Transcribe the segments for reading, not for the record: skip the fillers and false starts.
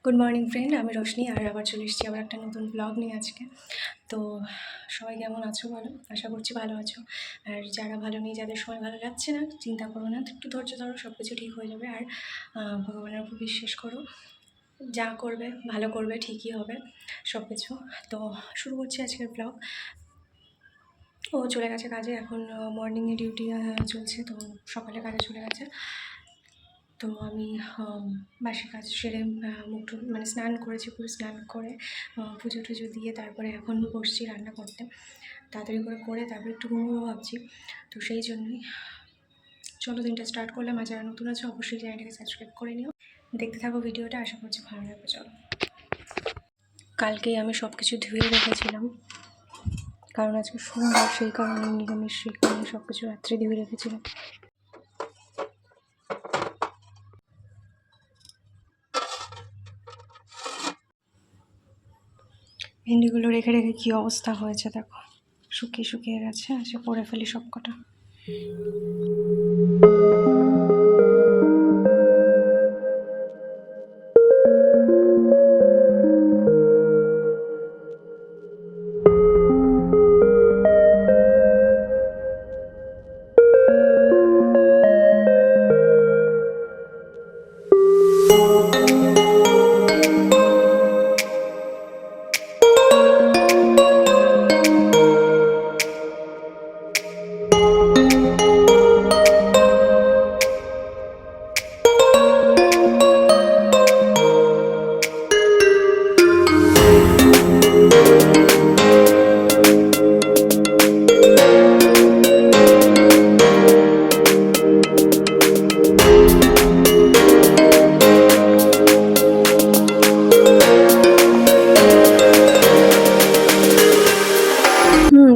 Good morning friend, আমি রোশনি আর আবার চলে এসেছি আবার একটা নতুন ব্লগ নিয়ে আজকে। তো সবাই কেমন আছো বলো? আশা করছি ভালো আছো। আর যারা ভালো নেই, যাদের সময় ভালো যাচ্ছে না, চিন্তা করো না, একটু ধৈর্য ধরো, সব কিছু ঠিক হয়ে যাবে। আর ভগবানের উপর বিশ্বাস করো, যা করবে ভালো করবে, ঠিকই হবে সব কিছু। তো শুরু করছি আজকের ব্লগ। ও চলে গেছে কাজে, এখন মর্নিংয়ে ডিউটি চলছে, তো সকালে কাজে চলে গেছে। তো আমি বাসি কাজ সেরে মুখ মানে স্নান করেছি, পুরো স্নান করে পুজো টুজো দিয়ে তারপরে এখন বসছি রান্না করতে। তাড়াতাড়ি করে তারপরে একটু ঘুমোবো ভাবছি। তো সেই জন্যই চলো দিনটা স্টার্ট করলাম। আর যারা নতুন আছে অবশ্যই চ্যানেলটাকে সাবস্ক্রাইব করে নিও, দেখতে থাকো ভিডিওটা, আশা করছি ভালো লাগবে। চলো, কালকেই আমি সব কিছু ধুয়ে রেখেছিলাম, কারণ আজকে সোমবার, সেই কারণে নিরামিষ, সেই কারণে সব কিছু রাত্রে ধুয়ে রেখেছিলাম। ভেন্ডিগুলো রেখে রেখে কী অবস্থা হয়েছে দেখো, শুকিয়ে শুকিয়ে গেছে। আচ্ছা, করে ফেলি সব কটা।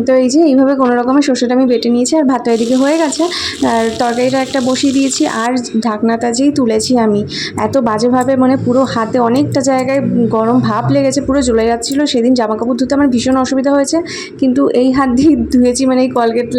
তো এই যে এইভাবে কোনো রকমের সর্ষেটা আমি বেটে নিয়েছি, আর ভাতটা এদিকে হয়ে গেছে, আর তরকারিটা একটা বসিয়ে দিয়েছি, আর ঢাকনাটা যেই তুলেছি আমি, এত বাজেভাবে মানে পুরো হাতে অনেকটা জায়গায় গরম ভাপ লেগেছে, পুরো জ্বলে যাচ্ছিলো। সেদিন জামাকাপড় ধুতে আমার ভীষণ অসুবিধা হয়েছে, কিন্তু এই হাত দিয়ে ধুয়েছি, মানে এই কলগেট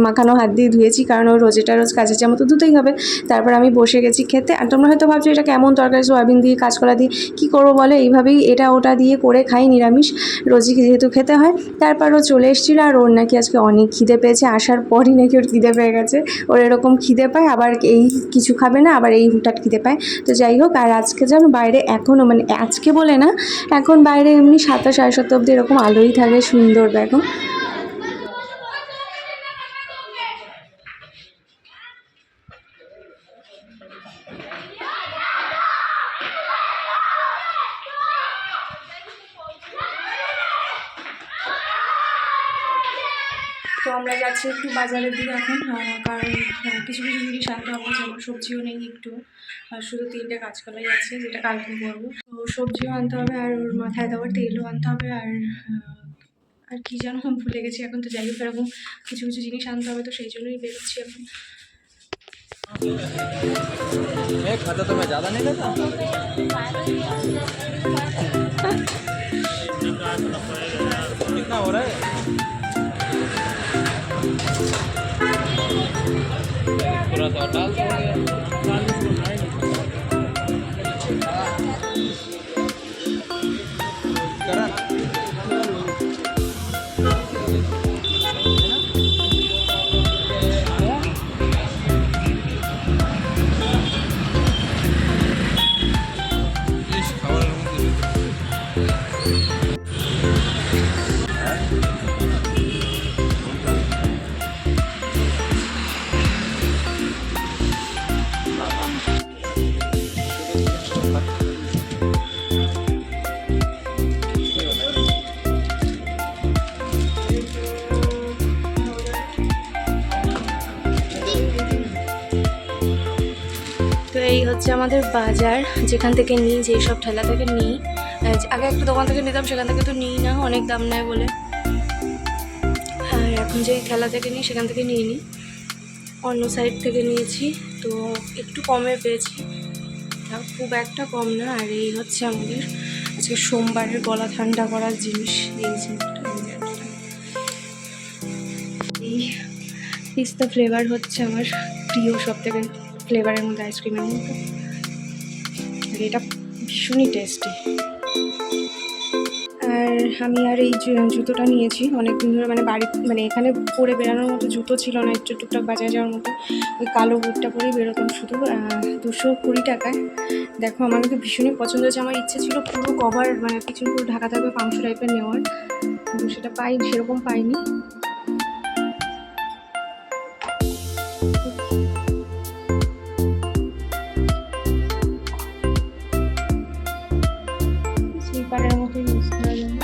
মাখানো হাত দিয়ে ধুয়েছি, কারণ ওই রোজেটা রোজ কাজের চামচ তো ধুতেই হবে। তারপর আমি বসে গেছি খেতে। আর তোমরা হয়তো ভাবছো এটা কেমন তরকারি, সোয়াবিন দিয়ে কাঁচকলা দিয়ে কী করবো বলে, এইভাবেই এটা ওটা দিয়ে করে খাই, নিরামিষ রোজই যেহেতু খেতে হয়। তারপর ও চলে এসেছিলো, আর ওর নাকি আজকে অনেক খিদে পেয়েছে, আসার পরই নাকি ওর খিদে পেয়ে গেছে। ওর এরকম খিদে পায়, আবার এই কিছু খাবে না, আবার এই হুটহাট খিদে পায়। তো যাই হোক, আর আজকে যেন বাইরে এখনও, মানে আজকে বলে না, এখন বাইরে এমনি 7টা সাড়ে 7টা অবধি এরকম আলোই থাকে, সুন্দর দেখো। তো আমরা যাচ্ছি একটু বাজারের দিকে এখন, কারণ কিছু কিছু জিনিস আনতে হবে, যেমন সবজিও নেই একটু, আর শুধু 3টে কাঁচকলাই আছে, যেটা কালকে করবো। তো সবজিও আনতে হবে, আর ওর মাথায় দেওয়ার তেলও আনতে হবে, আর কি যেন ভুলে গেছি এখন। তো যাই হোক, এরকম কিছু কিছু জিনিস আনতে হবে, তো সেই জন্যই বেরোচ্ছি এখন। खाता तो मैं ज़्यादा नहीं लेता। कितना हो रहा है? पूरा तो डाल करा। তো এই হচ্ছে আমাদের বাজার, যেখান থেকে নিই, যেই সব ঠেলা থেকে নিই। আগে একটা দোকান থেকে নিতাম, সেখান থেকে তো নিই না, অনেক দাম নেয় বলে। আর এখন যেই ঠেলা থেকে নিই, সেখান থেকে নিয়ে নিই। অন্য সাইড থেকে নিয়েছি, তো একটু কমে পেয়েছি, খুব একটা কম না। আর এই হচ্ছে আমাদের আজকে সোমবারের গলা ঠান্ডা করার জিনিস, এই জিনিসটা। এই পিস্তা ফ্লেভার হচ্ছে আমার প্রিয় সব থেকে ফ্লেভারের মধ্যে, আইসক্রিমের মধ্যে। আর এটা ভীষণই টেস্টি। আর আমি আর এই জুতোটা নিয়েছি অনেক দিন ধরে, মানে বাড়ি মানে এখানে পরে বেরোনোর মতো জুতো ছিল না, একটু টুকটাক বাজারে যাওয়ার মতো। ওই কালো বুটটা পরেই বেরোতাম শুধু। 220 টাকায়। দেখো আমার কিন্তু ভীষণই পছন্দ হয়েছে। আমার ইচ্ছে ছিল পুরো কভার মানে পিছন পুরো ঢাকা থাকবে পাংশু টাইপের নেওয়ার, কিন্তু সেটা সেরকম পাইনি। স্লিপারের মতো ইউজ করা যাবে।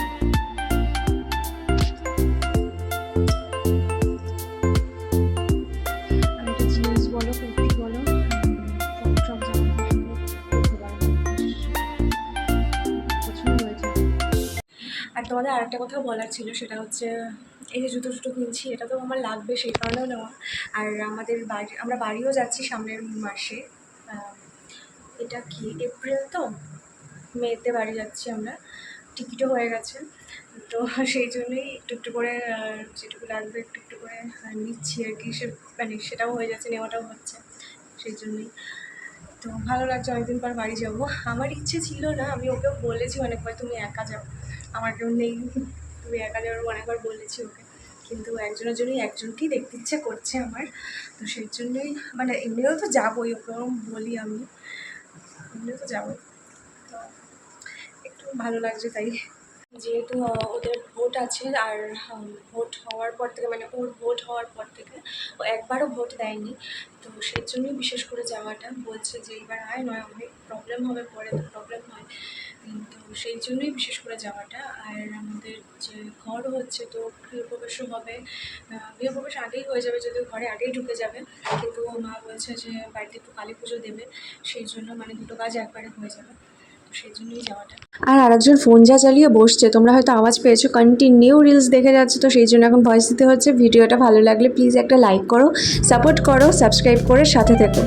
আর এটা জিন্স বলো কুর্তি বলো সব জামা করতে পারো, পছন্দ হয়েছে। আর তোমাদের আরেকটা কথা বলার ছিল, সেটা হচ্ছে এই যে জুতো কিনছি এটা তো আমার লাগবে সেই কারণেও নেওয়া। আর আমরা বাড়িও যাচ্ছি সামনের মাসে। এটা কি এপ্রিল, তো মেতে বাড়ি যাচ্ছি আমরা, টিকিটও হয়ে গেছে। তো সেই জন্যই একটু একটু করে যেটুকু লাগবে একটু একটু করে নিচ্ছি আর কি। মানে সেটাও হয়ে যাচ্ছে, নেওয়াটাও হচ্ছে, সেই জন্যই। তো ভালো লাগছে, অনেকদিন পর বাড়ি যাবো। আমার ইচ্ছে ছিল না, আমি ওকেও বলেছি অনেকবার তুমি একা যাও, আমার কেউ নেই, তুমি একা যাওয়ার অনেকবার বলেছি ওকে, কিন্তু একজনের জন্যই একজনকেই দেখতে ইচ্ছে করছে আমার। তো সেই জন্যই মানে এমনিও তো যাবোই, ওকেও বলি আমি, এমনিও তো যাবোই, তো একটু ভালো লাগছে তাই। যেহেতু ওদের ভোট আছে, আর ভোট হওয়ার পর থেকে মানে ওর ভোট হওয়ার পর থেকে ও একবারও ভোট দেয়নি, তো সেই জন্যই বিশেষ করে যাওয়াটা। বলছে যে এইবার আয়, নয় অনেক প্রবলেম হবে, পরে তো প্রবলেম হয়, তো সেই জন্যই বিশেষ করে যাওয়াটা। আর আমাদের যে ঘর হচ্ছে, তো গৃহপ্রবেশও হবে, গৃহপ্রবেশ আগেই হয়ে যাবে, যদিও ঘরে আগেই ঢুকে যাবে, কিন্তু মা বলছে যে বাড়িতে একটু কালী পুজো দেবে, সেই জন্য মানে দুটো কাজ একবারে হয়ে যাবে, তো সেই জন্যই যাওয়াটা। আর আরেকজন ফোন চালিয়ে বসছে, তোমরা হয়তো আওয়াজ পেয়েছো, কন্টিনিউ রিলস দেখে যাচ্ছে, তো সেই জন্য এখন ভয়েস দিতে হচ্ছে। ভিডিওটা ভালো লাগলে প্লিজ একটা লাইক করো, সাপোর্ট করো, সাবস্ক্রাইব করে সাথে থেকো।